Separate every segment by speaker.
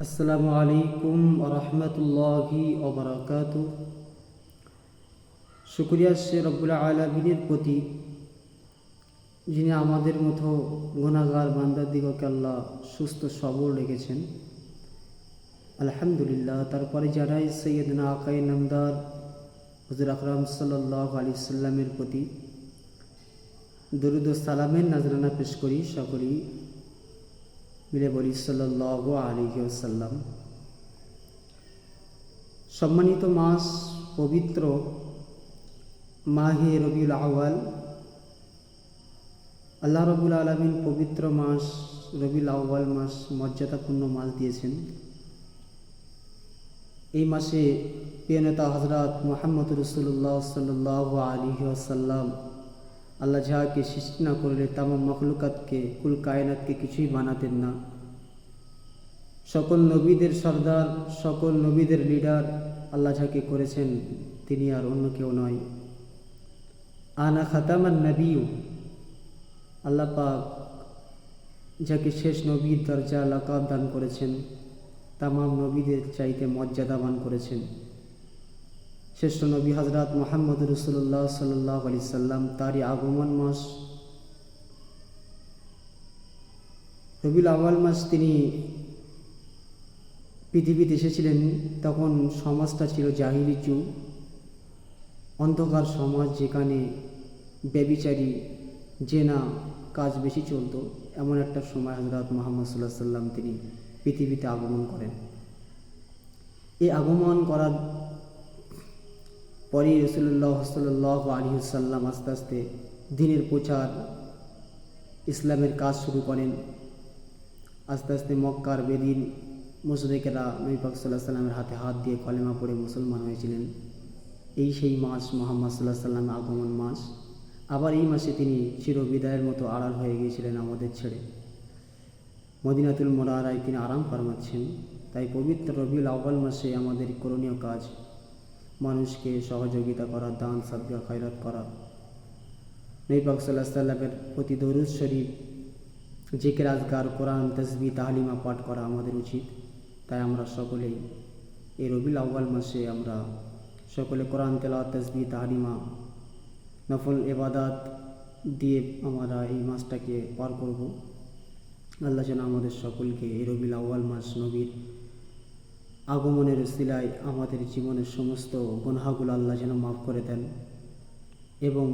Speaker 1: আসসালামু আলাইকুম রহমতুল্লাহি ওবরাকাতু। শুকরিয়া সে রব্বুল আলামিনের প্রতি, যিনি আমাদের মতো গুনাহগার বান্দাদিগকে আল্লাহ সুস্থ সবল রেখেছেন। আলহামদুলিল্লাহ। তারপরে জানাই সৈয়দনা আকাই নামদার হুজুর আকরাম সাল্লাল্লাহু আলাইহি সাল্লামের প্রতি দরুদ ও সালামের নাজরানা পেশ করি। সকলেই মিলে বলি সাল্লাল্লাহু আলাইহি ওয়াসাল্লাম। সম্মানিত মাস পবিত্র মাহে রবিউল আউয়াল, আল্লাহ রাব্বুল আলামিন পবিত্র মাস রবিউল আউয়াল মাস মর্যাদাপূর্ণ মাস দিয়েছেন। এই মাসে প্রিয় নেতা হযরত মুহাম্মদ রাসূলুল্লাহ সাল্লাল্লাহু আলাইহি ওয়াসাল্লাম আল্লাহ যাহাকে সৃষ্টি না করলে তামাম মখলুকাতকে, কুল কায়নাতকে কিছুই বানাতেন না। সকল নবীদের সর্দার, সকল নবীদের লিডার আল্লাহ যাকে করেছেন তিনি আর অন্য কেউ নয়। আনা খাতামান নবীউ, আল্লাহ পাক যাকে শেষ নবীর দরজা লাকাব দান করেছেন, তামাম নবীদের চাইতে মর্যাদাবান করেছেন। শ্রেষ্ঠ নবী হযরত মুহাম্মদ রাসূলুল্লাহ সাল্লাল্লাহু আলাইহি সাল্লাম, তারই আগমন মাস রবিউল আউয়াল মাস তিনি পৃথিবীতে এসেছিলেন। তখন সমাজটা ছিল জাহিলি যুগ, অন্ধকার সমাজ, যেখানে ব্যভিচারী, জেনা কাজ বেশি চলত। এমন একটা সময় হযরত মুহাম্মদ সাল্লাল্লাহু আলাইহি সাল্লাম তিনি পৃথিবীতে আগমন করেন। এই আগমন করার পরেই রাসূলুল্লাহ সাল্লাল্লাহু আলাইহি সাল্লাম আস্তে আস্তে দ্বীনের প্রচার, ইসলামের কাজ শুরু করেন। আস্তে আস্তে মক্কার বেদিন মুশরিকেরা নবী পাক সাল্লাল্লাহু আলাইহি সাল্লামের হাতে হাত দিয়ে কলেমা পড়ে মুসলমান হয়েছিলেন। এই সেই মাস মুহাম্মদ সাল্লাল্লাহু আলাইহি সাল্লামের আগমন মাস। আবার এই মাসে তিনি চিরবিদায়ের মতো আড়াল হয়ে গিয়েছিলেন আমাদের ছেড়ে। মদিনাতুল মুনাওয়ারায় তিনি আরাম ফরমাচ্ছেন। তাই পবিত্র রবিউল আউয়াল মাসে আমাদের করণীয় কাজ মানুষকে সহযোগিতা করা, দান সাদকা খয়রাত করা, নবী পাক সাল্লাল্লাহু আলাইহি সাল্লামের প্রতি দরুদ শরীফ, জিকির আজকার, কোরআন, তাসবিহ, তাহলিমা পাঠ করা আমাদের উচিত। তাই আমরা সকলেই এই রবিউল আউয়াল মাসে আমরা সকলে কোরআন তেলাওয়াত, তাসবিহ, তাহলিমা, নফল ইবাদত দিয়ে আমরা এই মাসটাকে পার করব। আল্লাহ যেন আমাদের সকলকে এই রবিউল আউয়াল মাস নবীর আগমনের উসিলায় আমাদের জীবনের সমস্ত গুনাহগুলো আল্লাহ যেন মাফ করে দেন, এবং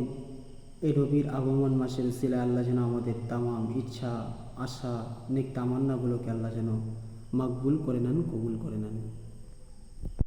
Speaker 1: এই রবির আগমন মাসের উসিলায় আল্লাহ যেন আমাদের তামাম ইচ্ছা, আশা, নেক তামান্নাগুলোকে আল্লাহ যেন মাকবুল করে নেন, কবুল করে নেন।